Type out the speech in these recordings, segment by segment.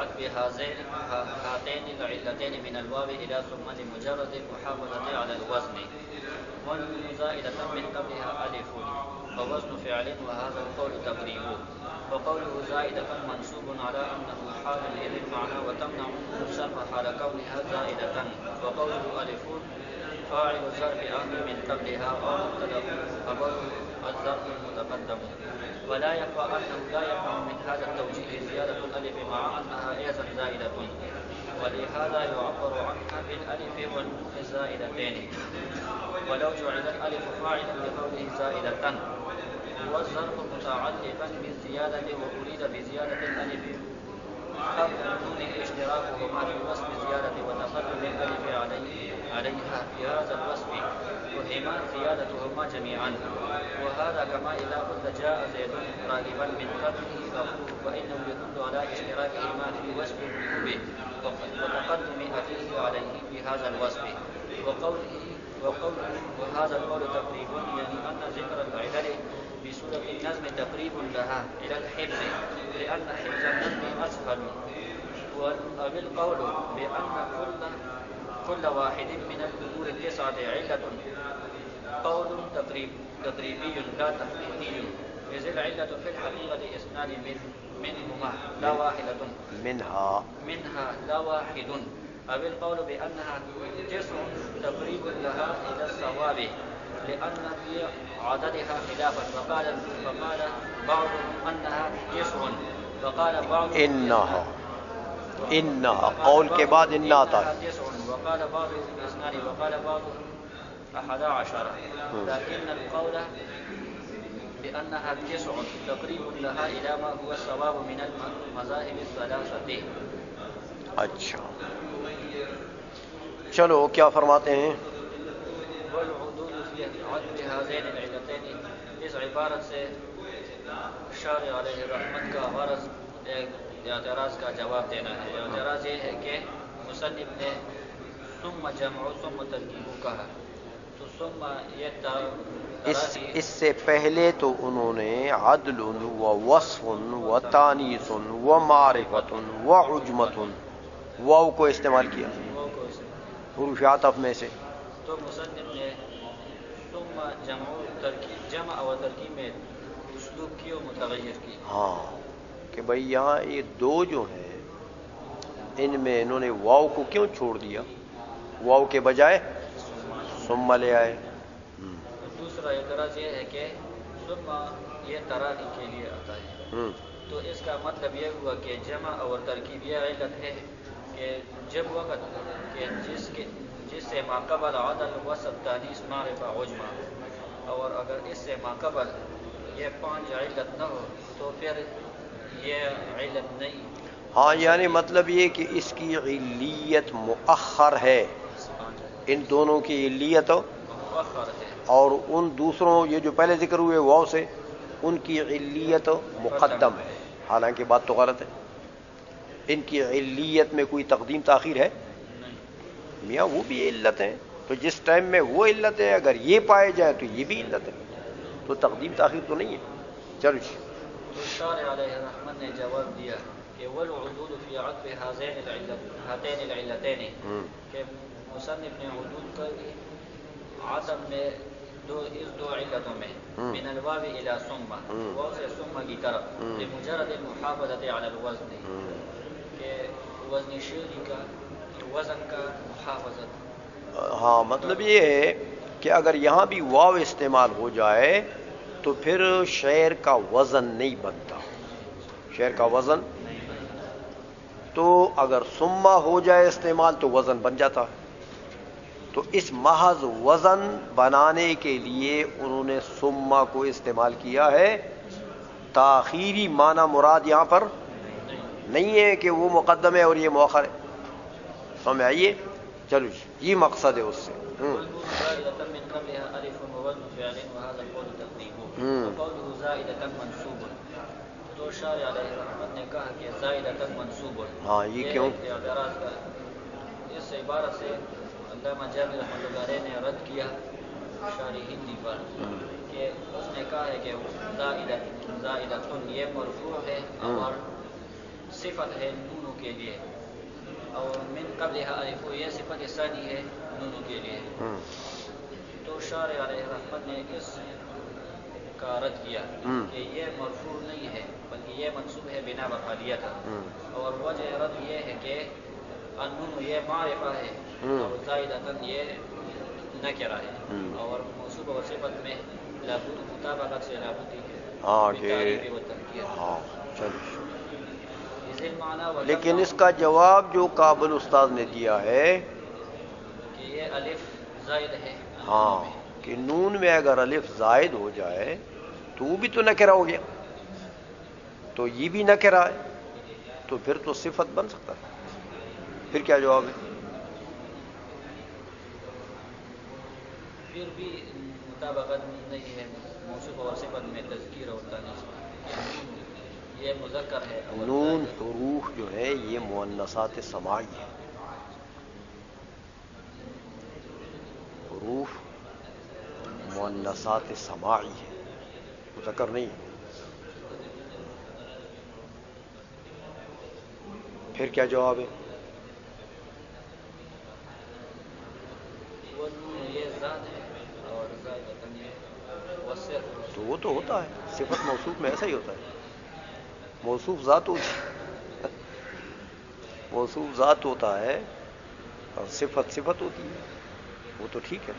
عطف هاتين العلتين من الواو إلى ثم لمجرد المحافظة على الوزن. والنون زائدة من قبلها ألف ووزن فعل وهذا القول تقريب. وقوله زائدة منصوب على أنه حال للمعنى وتمنع الصرف حال كونها زائدة. وقوله ألف فاعل الظرف آخر من قبلها أو مبتدأ خبره الظرف المتقدم. ولا يخفى أنه لا يقع من هذا التوجيه زيادة الألف مع أنها أيضا زائدة، ولهذا يعبر عنها بالألف والنون الزائدتين. ولو جعل الألف فاعلا لقوله زائدة والظرف متعلقا بالزيادة وأريد بزيادة الألف قبل النون اشتراكهما في وصف الزيادة وتقدم الألف عليها في هذا الوصف وهما زيادتهما جميعا. وهذا كما إذا قلت جاء زيد راغبا من قبله أخوه فإنه يدل على اشتراكهما في وصف الركوب وتقدم أخيه عليه في هذا الوصف. وهذا القول تقريب يعني أن ذكر العلل بصورة النظم تقريب لها إلى الحفظ لأن حفظ النظم أسهل. وبالقول بأن كل واحد من الأمور التسعة علة قول تقريبي لا تفريقي، إذ العلة في الحقيقة اثنان منهما لا واحدة منها لا واحد. وبالقول بأنها تسع تقريب لها إلى الصواب لأن في عددها خلافا فقال بعضهم أنها تسع وقال بعضهم إنها قول کے بعد إنها تسع وقال بعضهم اثنان وقال بعضهم 11. لكن القول بأنها تسع تقريب لها إلى ما هو الصواب من المذاهب الثلاثة. اچھا چلو کیا فرماتے ہیں؟ والعدول في عدل هذين العلتين اس عبارت سے شارع علیہ رحمت کا غرض اعتراض کا جواب دینا ہے. اعتراض یہ ہے کہ مصنف نے ثم جمع ثم ترکیب کہا تو ثم یہ اس سے پہلے تو انہوں نے عدل و وصف و تانیث و معرفت و عجمت واو کو استعمال کیا حروف عطف میں سے. تو مصنف نے ثم جمع و ترکیب میں اسلوب کی و متغیر کی. ہاں کہ بھئی یہاں یہ دو جو ہیں ان میں انہوں نے واو کو کیوں چھوڑ دیا؟ واو کے بجائے ثم لے آئے. دوسرا اعتراض یہ ہے کہ ثم یہ تراخی کے لیے آتا ہے تو اس کا مطلب یہ ہوا کہ جمع اور ترکیب یہ علت ہے کہ جب وقت کہ جس سے ماقبل عدل وصف تانیث معرفہ عجمہ اور اگر اس سے ماقبل یہ 5 علت نہ ہو تو پھر یہ علت نہیں. ہاں یعنی مطلب یہ کہ اس کی علیت مؤخر ہے، ان دونوں کی علیت مؤخر ہے اور ان دوسروں یہ جو پہلے ذکر ہوئے واو سے ان کی علیت مقدم ہے. حالانکہ بات تو غلط ہے، ان کی علیت میں کوئی تقدیم تاخیر ہے میاں، وہ بھی علت ہیں. تو جس ٹائم میں وہ علت ہے اگر یہ پائے جائے تو یہ بھی علت ہے، تو تقدیم تاخیر تو نہیں ہے. چلو جی تو شارع علیہ رحمت نے جواب دیا کہ والعدول فی عطف هاتین العلتین کہ مصنف نے عدول کر دی عطف میں اس دو علتوں میں من الواو الى ثم واو سے ثم کی طرف لمجرد المحافظت علی الوزن کہ وزن شعری کا وزن کا محافظت. ہاں مطلب یہ ہے کہ اگر یہاں بھی واو استعمال ہو جائے تو پھر شعر کا وزن نہیں بنتا، شعر کا وزن تو اگر ثم ہو جائے استعمال تو وزن بن جاتا ہے. تو اس محض وزن بنانے کے لیے انہوں نے ثم کو استعمال کیا ہے. تاخیری معنی مراد یہاں پر نہیں ہے کہ وہ مقدم ہے اور یہ مؤخر ہے. سمجھ آئیے؟ چلو یہ مقصد ہے اس سے. تو شارع علیہ رحمت نے کہا کہ زائدۃ منصوب. ہاں یہ کیوں؟ اعتراض کا اس عبارت سے علامہ جابر رحمۃ اللہ علیہ نے رد کیا شارح ہندی پر کہ اس نے کہا ہے کہ زائدۃ یہ مرفوع ہے اور صفت ہے نونوں کے لیے، اور من قبلها الف یہ صفت ثانی ہے نونوں کے لیے. تو شارع علیہ رحمت نے اس کا رد کیا کہ یہ مرفوع نہیں ہے بلکہ یہ منصوب ہے بنا بحالیت. اور وجہ رد یہ ہے کہ النون یہ معرفہ ہے اور زائدتاً یہ نکرہ ہے، اور موصوف و صفت میں لابد مطابقت سے لابد تعریف و تنکیر. لیکن اس کا جواب جو کابل استاد نے دیا ہے کہ یہ الف زائد ہے، ہاں، کہ نون میں اگر الف زائد ہو جائے تو وہ بھی تو نکرہ ہو گیا، تو یہ بھی نکرہ ہے، تو پھر تو صفت بن سکتا ہے. پھر کیا جواب ہے؟ پھر بھی مطابقت نہیں ہے موصوف اور صفت میں تذکیر اور تانیث. یہ مذکر ہے. نون حروف جو ہے یہ مؤنثات سماعی ہے، حروف مؤنثات سماعی ہے، مذکر نہیں ہے. پھر کیا جواب ہے؟ تو وہ تو ہوتا ہے، صفت موصوف میں ایسا ہی ہوتا ہے. موصوف ذات ہوتی ہے، موصوف ذات ہوتا ہے اور صفت ہوتی ہے، وہ تو ٹھیک ہے.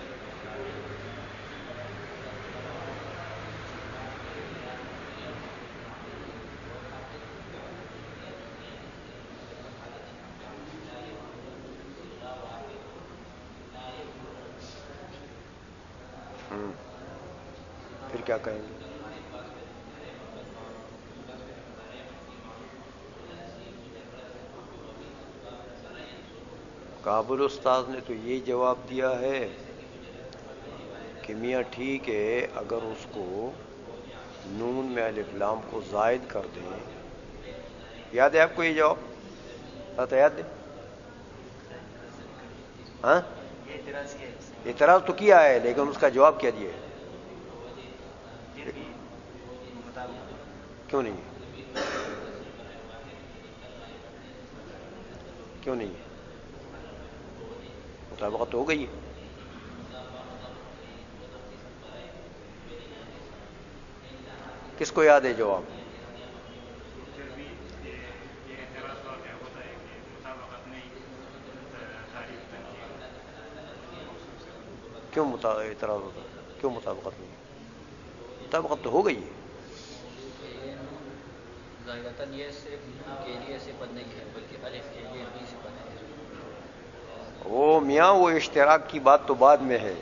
پھر کیا کہیں گے؟ کابل استاد نے تو یہ جواب دیا ہے کہ میاں ٹھیک ہے، اگر اس کو نون میں الف لام کو زائد کر دیں. یاد ہے آپ کو یہ جواب؟ یاد ہے؟ ہاں، اعتراض تو کیا ہے لیکن اس کا جواب کیا دیا ہے؟ کیوں نہیں ہے؟ کیوں نہیں ہے؟ مطابقت تو ہو گئی ہے. کس کو یاد ہے جواب؟ کیوں اعتراض ہوتا ہے؟ کیوں مطابقت نہیں؟ مطابقت تو ہو گئی ہے. ظاہرتاً یہ صرف نون کے لیے صفت نہیں ہے بلکہ الف کے لیے بھی صفت ہے. وہ میاں وہ اشتراک کی بات تو بعد میں ہے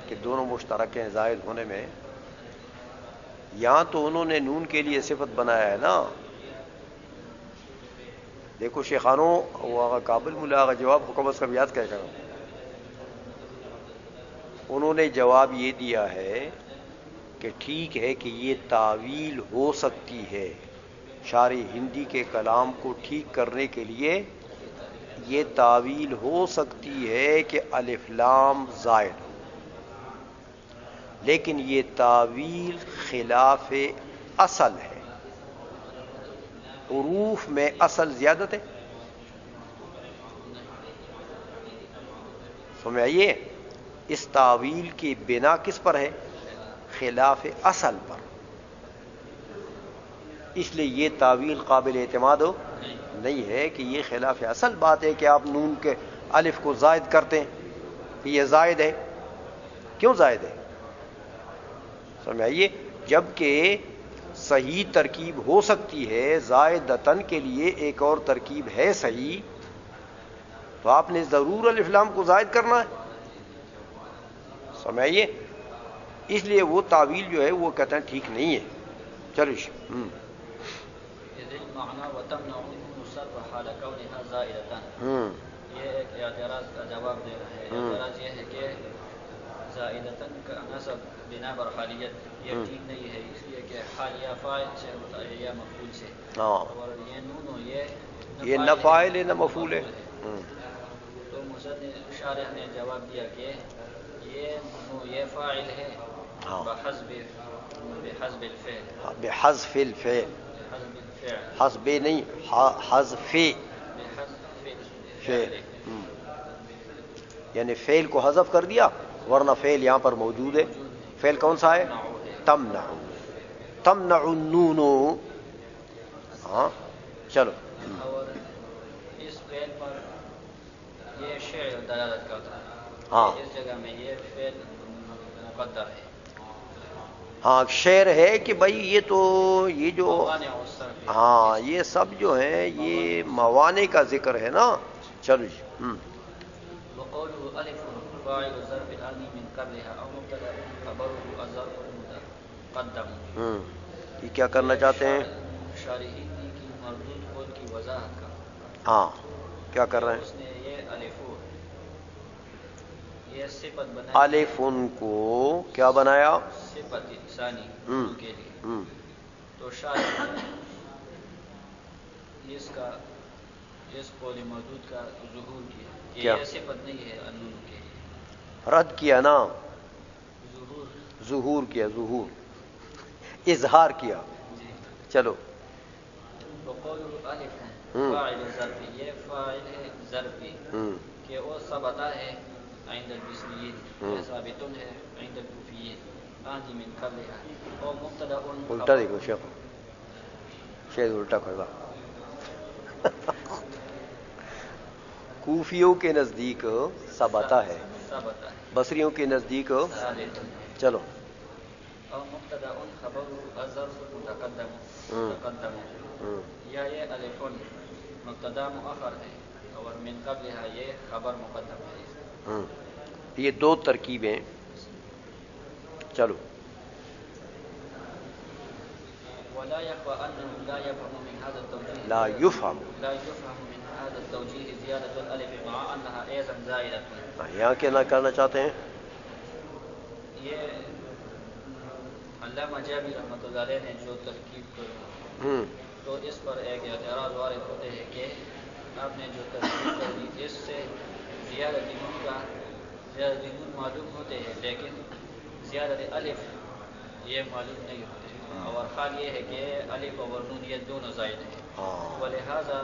کہ دونوں مشترک ہیں زائد ہونے میں. یہاں تو انہوں نے نون کے لیے صفت بنایا ہے نا. دیکھو شیخانوں وہ کابل ملا کا جواب کو کم از کم یاد کیا کرو. انہوں نے جواب یہ دیا ہے کہ ٹھیک ہے کہ یہ تعویل ہو سکتی ہے، شارح ہندی کے کلام کو ٹھیک کرنے کے لیے یہ تعویل ہو سکتی ہے کہ الف لام زائد ہو، لیکن یہ تعویل خلاف اصل ہے. حروف میں اصل زیادت ہے، سمجھ آئیے؟ اس تعویل کی بنا کس پر ہے؟ خلاف اصل پر. اس لیے یہ تعویل قابل اعتماد نہیں ہے کہ یہ خلاف اصل بات ہے کہ آپ نون کے الف کو زائد کرتے ہیں کہ یہ زائد ہے. کیوں زائد ہے؟ سمجھ آئیے؟ جبکہ صحیح ترکیب ہو سکتی ہے، زائدتن کے لیے ایک اور ترکیب ہے صحیح، تو آپ نے ضرور الف لام کو زائد کرنا ہے. سمجھائیے؟ اس لیے وہ تعویل جو ہے وہ کہتے ہیں ٹھیک نہیں ہے. چلو یہ ایک اعتراض کا جواب دے رہے ہیں. اعتراض یہ ہے کہ زائدتن کا نصب بنا بر حالیت یہ ٹھیک نہیں ہے، اس لیے کہ حالیہ فاعل سے ہوتا ہے یا مفعول سے، اور یہ نون یہ نہ فاعل ہے نہ مفعول ہے. تو مصنف شارح نے جواب دیا کہ یہ فاعل ہے بحذف الفعل، حذف نہیں، حذف فعل، یعنی فعل کو حذف کر دیا، ورنہ فعل یہاں پر موجود ہے. فعل کون سا ہے؟ تمنع، تمنع النون. ہاں چلو. اور اس فعل پر یہ شعر دلالت کرتا ہے. ہاں اس جگہ میں یہ فعل مقدر ہے. ہاں شعر ہے کہ بھائی یہ تو یہ جو موانع الصرف. ہاں یہ سب جو ہیں یہ موانع کا ذکر ہے نا. چلو جی. وقوله الف فاعل الظرف الآني من قبلها او مبتدا خبره الظرف المقدم. یہ کیا کرنا چاہتے ہیں؟ شارحین نے کی مردود قول کی وضاحت کا. ہاں کیا کر رہے اس ہیں؟ نے یہ الفو یہ صفت بنائی. الف ان کو کیا بنایا؟ صفت ثانی کے لیے. تو شاید اس کا اس قول مردود کا ظہور کیا کہ کیا؟ یہ صفت نہیں ہے النون کے لیے. رد کیا نا، ظہور. ظہور کیا، ظہور اظہار کیا. جی. چلو. وقول الف فاعل ظرف یہ فاعل ہے ظرفی کہ وہ ثبتا ہے عند البصریین، یہ ثابت ہے عند الکوفیین. آنی من قبلها او مبتدا الٹا دیکھو شیخ، شاید الٹا کھڑا. کوفیوں کے نزدیک ثبتا ہے، ثبتا ہے، بصریوں کے نزدیک ثابت ہے. چلو. او مبتدا خبر الظرف متقدم یا یہ الف مبتدا مؤخر ہے اور من قبلها یہ خبر مقدم ہے. یہ دو ترکیبیں. چلو. ولا يخفى انه لا يفهم من هذا التوجيه لا يفهم من هذا التوجيه زياده الالف مع انها ايضا زائده. یہاں کیا نہ کرنا چاہتے ہیں؟ یہ علامہ جابر رحمۃ اللہ علیہ نے جو ترکیب کی تو اس پر ایک اعتراض وارد ہوتے ہیں کہ آپ نے جو ترکیب کری اس سے زیادت نون معلوم ہوتے ہیں لیکن زیادت الف یہ معلوم نہیں ہوتے. اور حال یہ ہے کہ الف اور نون یہ دونوں زائد ہیں ولہذا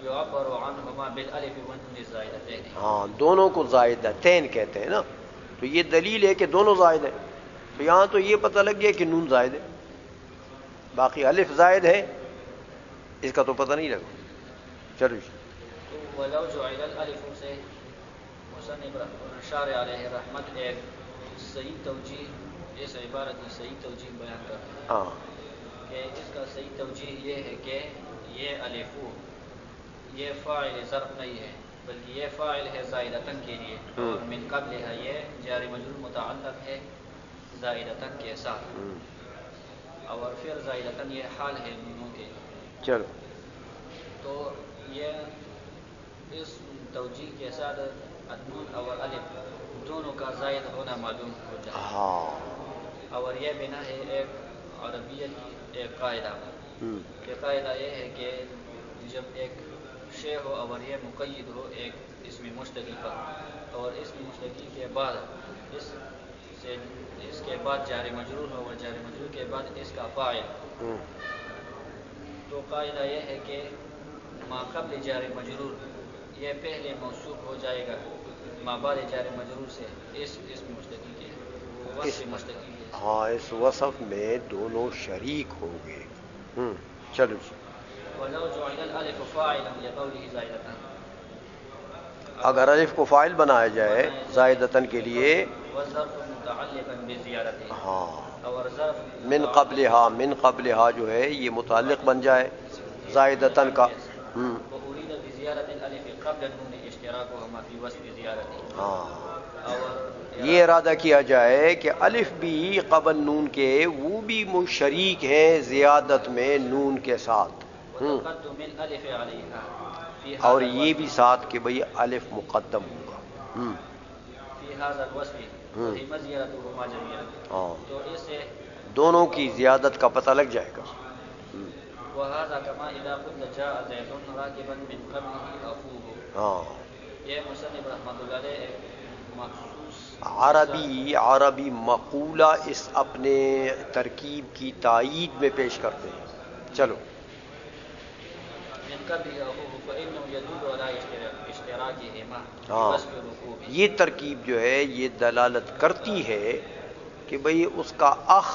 یعبر عنہما بالالف والنون الزائدتین. ہاں دونوں کو زائدتین کہتے ہیں نا، تو یہ دلیل ہے کہ دونوں زائد ہیں. تو یہاں تو یہ پتہ لگ گیا کہ نون زائد ہے، باقی الف زائد ہے اس کا تو پتہ نہیں لگا. چلو جی. ولو جعل الالف سے مصنف شارع علیہ رحمت ایک صحیح توجیہ اس عبارت کی صحیح توجیہ بیان کرتے ہیں. ہاں کہ اس کا صحیح توجیہ یہ ہے کہ یہ الفو یہ فاعل ظرف نہیں ہے بلکہ یہ فاعل ہے زائدتن کے لیے اور من قبل ہے یہ جار مجرور متعلق ہے زائدتن کے ساتھ اور پھر زائدتن یہ حال ہے نونوں کے لیے. چلو. تو یہ اس توجیہ کے ساتھ النون اور الف دونوں کا زائد ہونا معلوم ہو جائے. اور یہ بنا ہے ایک عربیت کی ایک قاعدہ کہ قاعدہ یہ ہے کہ جب ایک شے ہو اور یہ مقید ہو ایک اسم مشتقی پر اور اسم مشتقی کے بعد اس کے بعد جار مجرور ہو اور جار مجرور کے بعد اس کا فاعل تو قاعدہ یہ ہے کہ ما قبل جار مجرور یہ پہلے موصوف ہو جائے گا ما بعد جار مجرور سے اس اسم مشتقی کے وصف مشتقی کے. ہاں اس وصف میں دونوں شریک ہوں گے. چلو جی. ولو جعل الالف فاعلا لقوله زائدتن اگر الف کو فاعل بنایا جائے زائدتن کے لیے والظرف متعلقا بزیادته. ہاں اور ظرف من قبلها جو ہے یہ متعلق بن جائے زائدتن کا. واريد بزياده الالف قبل النون اشتراكهما في وصف زيادته. ہاں اور یہ ارادہ کیا جائے کہ الف بھی قبل نون کے وہ بھی شریک ہیں زیادت میں نون کے ساتھ. وتقدم الالف عليها في اور یہ بھی ساتھ کہ بھئی الف مقدم ہوگا في هذا الوصف وهي مزيدتهما جميعا. تو اس سے دونوں کی زیادت کا پتہ لگ جائے گا. وهذا كما اذا قلت جاء زيد راكبا من قبله اخوه. یہ مصنف رحمۃ اللہ علیہ مخصوص عربی مقولہ اس اپنے ترکیب کی تائید میں پیش کرتے ہیں. چلو. قبله أخوه فإنه يدل على اشتراكهما ہاں بوصف ركوبه. یہ ترکیب جو ہے یہ دلالت کرتی ہے کہ بھئی اس کا اخ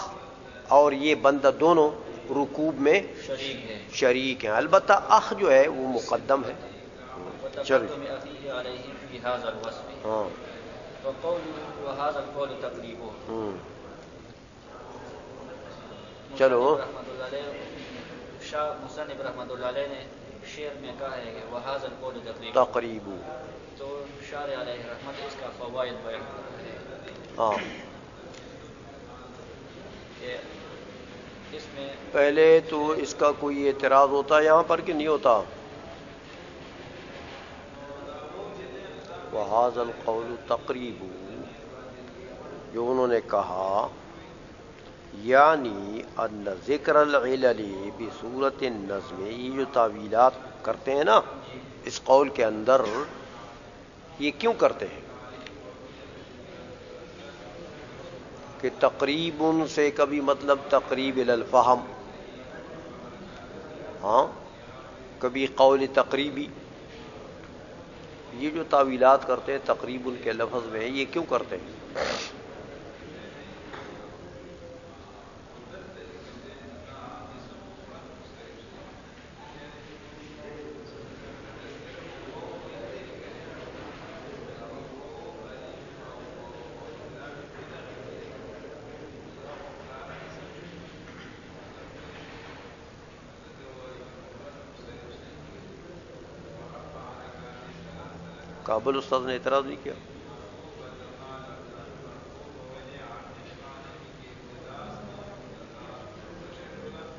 اور یہ بندہ دونوں رکوب میں شریک ہے. شریک ہیں، البتہ اخ جو ہے وہ مقدم ہے. چلو وتقدم أخيه عليه في هذا الوصف. ہاں وقوله وهذا القول تقريبه. چلو مصنف رحمۃ اللہ علیہ نے شعر میں کہا ہے کہ وهذا القول تقريبه، تقریب. تو شارع علیہ رحمت اس کا فوائد بیان کرتا ہے ہاں کہ اس میں پہلے تو اس کا کوئی اعتراض ہوتا ہے یہاں پر کہ نہیں ہوتا؟ وَهَذَا الْقَوْلُ تَقْرِيبُ، جو انہوں نے کہا یعنی ان ذکر العلل بصورت النظم، یہ جو تعویلات کرتے ہیں نا اس قول کے اندر، یہ کیوں کرتے ہیں کہ تقریب سے کبھی مطلب تقریب الی الفہم، ہاں کبھی قول تقریبی. یہ جو تعویلات کرتے ہیں تقریب کے لفظ میں، یہ کیوں کرتے ہیں؟ کابل استاد نے اعتراض نہیں کیا؟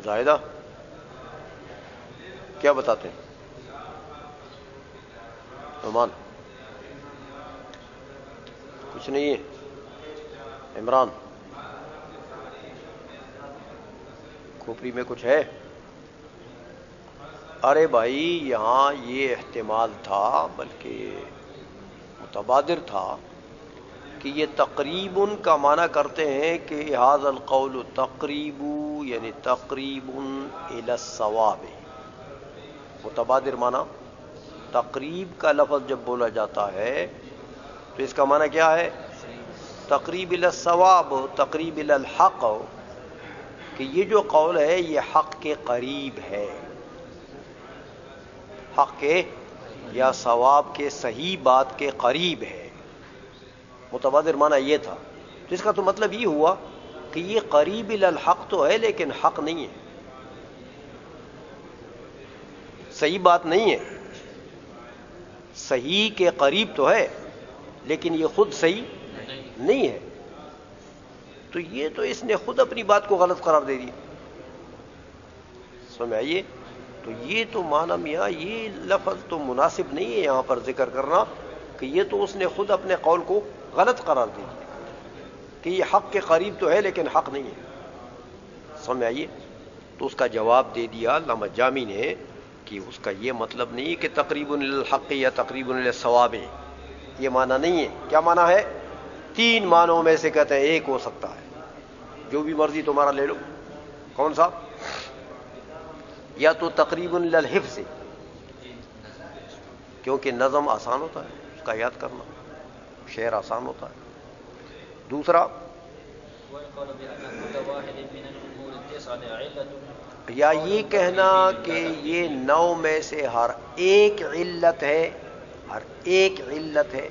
زاہدہ کیا بتاتے ہیں؟ عمان کچھ نہیں ہے؟ عمران کھوپڑی میں کچھ ہے؟ ارے بھائی یہاں یہ احتمال تھا، بلکہ متبادر تھا کہ یہ تقریب کا معنی کرتے ہیں کہ ھذا القول تقریب، یعنی تقریب الی الصواب. متبادر معنی تقریب کا لفظ جب بولا جاتا ہے تو اس کا معنی کیا ہے؟ تقریب الی الصواب، تقریب الی الحق، کہ یہ جو قول ہے یہ حق کے قریب ہے، حق کے یا ثواب کے صحیح بات کے قریب ہے. متبادر معنی یہ تھا. تو اس کا تو مطلب یہ ہوا کہ یہ قریب الی الحق تو ہے لیکن حق نہیں ہے، صحیح بات نہیں ہے. صحیح کے قریب تو ہے لیکن یہ خود صحیح نہیں ہے. تو یہ تو اس نے خود اپنی بات کو غلط قرار دے دی. سمجھ آئیے؟ تو یہ تو معنی میاں یہ لفظ تو مناسب نہیں ہے یہاں پر ذکر کرنا کہ یہ تو اس نے خود اپنے قول کو غلط قرار دے دیا کہ یہ حق کے قریب تو ہے لیکن حق نہیں ہے. سمجھ آئیے؟ تو اس کا جواب دے دیا علامہ جامی نے کہ اس کا یہ مطلب نہیں کہ تقریب للحق یا تقریب للصواب، یہ معنی نہیں ہے. کیا معنی ہے؟ تین معنوں میں سے کہتے ہیں ایک ہو سکتا ہے، جو بھی مرضی تمہارا لے لو. کون سا؟ یا تو تقریب للحفظ، کیونکہ نظم آسان ہوتا ہے اس کا یاد کرنا، شعر آسان ہوتا ہے. دوسرا یا یہ کہنا کہ یہ 9 میں سے ہر ایک علت ہے، ہر ایک علت ہے.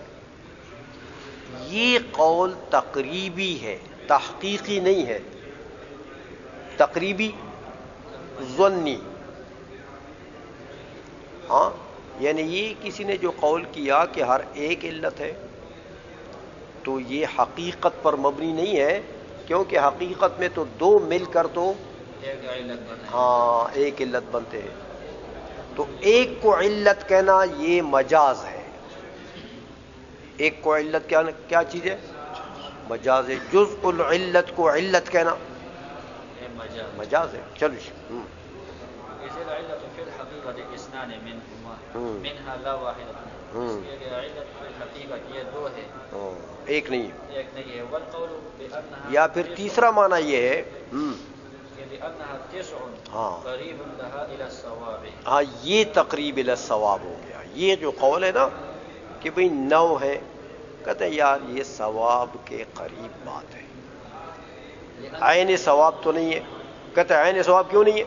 یہ قول تقریبی ہے، تحقیقی نہیں ہے. تقریبی ظنی، ہاں یعنی یہ کسی نے جو قول کیا کہ ہر ایک علت ہے تو یہ حقیقت پر مبنی نہیں ہے، کیونکہ حقیقت میں تو 2 مل کر تو ہاں ایک علت بنتے ہیں. تو ایک کو علت کہنا یہ مجاز ہے. ایک کو علت کیا چیز ہے؟ مجاز ہے. جزء العلت کو علت کہنا مجاز ہے. چلو ایک نہیں ہے. یا پھر تیسرا معنی یہ ہے لأنها 9 ہاں قريب لها إلى الصواب. ہاں یہ تقریب الثواب ہو گیا. یہ جو قول ہے نا کہ بھئی 9 ہے، کہتے ہیں یار یہ ثواب کے قریب بات ہے، عین ثواب تو نہیں ہے. کہتے ہیں عین ثواب کیوں نہیں ہے؟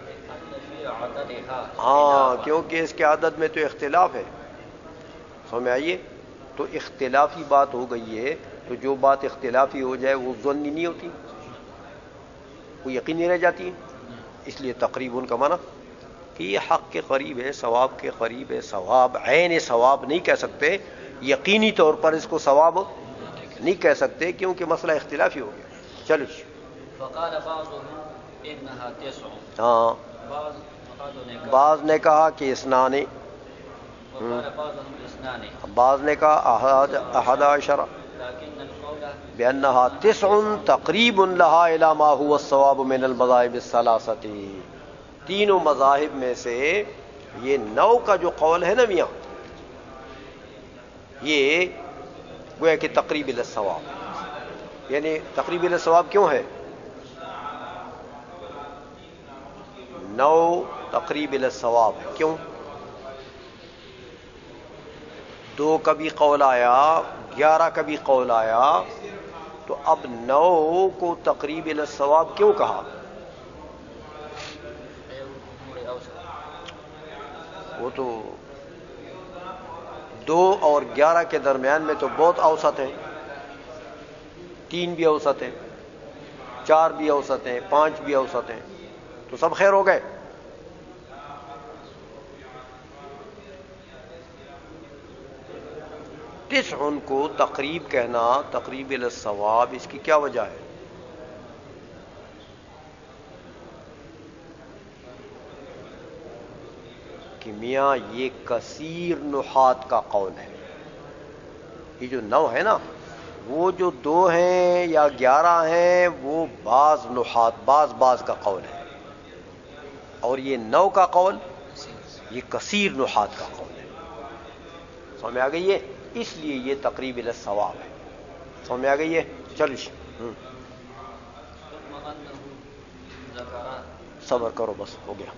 لأن في عددها ہاں خلافا. کیونکہ اس کے عدد میں تو اختلاف ہے. سمجھ میں آئیے؟ تو اختلافی بات ہو گئی ہے، تو جو بات اختلافی ہو جائے وہ ظنی نہیں ہوتی، وہ یقینی رہ جاتی ہے. اس لیے تقریب ان کا معنی کہ یہ حق کے قریب ہے، ثواب کے قریب ہے. ثواب عین ثواب نہیں کہہ سکتے، یقینی طور پر اس کو ثواب نہیں کہہ سکتے کیونکہ مسئلہ اختلافی ہو گیا. چلو فقال بعضهم إنها 9. ہاں بعض نے کہا کہ اسنان، وقال بعضهم 2. بعض نے کہا احد عشر لكن القول بأنها 9 تقریب لها إلى ما هو الصواب من المذاهب الثلاثة. تینوں مذاہب میں سے یہ 9 کا جو قول ہے نا میاں، یہ گویا کہ تقریب الثواب. یعنی تقریب الثواب کیوں ہے؟ 9 تقریب الثواب ہے. کیوں؟ 2 کا بھی قول آیا، 11 کا بھی قول آیا، تو اب 9 کو تقریب الثواب کیوں کہا؟ وہ تو 2 اور 11 کے درمیان میں تو بہت اوسط ہیں. 3 بھی اوسط ہیں، 4 بھی اوسط ہیں، 5 بھی اوسط ہیں، تو سب خیر ہو گئے. ان کو تقریب کہنا، تقریب الثواب، اس کی کیا وجہ ہے؟ کہ میاں یہ کثیر نحات کا قول ہے. یہ جو 9 ہے نا، وہ جو 2 ہیں یا 11 ہیں وہ بعض نحات بعض کا قول ہے، اور یہ 9 کا قول یہ کثیر نحات کا قول ہے. سمجھ میں آ گئی ہے؟ اس لیے یہ تقریب الثواب ہے. سمجھ میں آ گئی ہے؟ چلو ثم أنه ذكر صبر کرو، بس ہو گیا.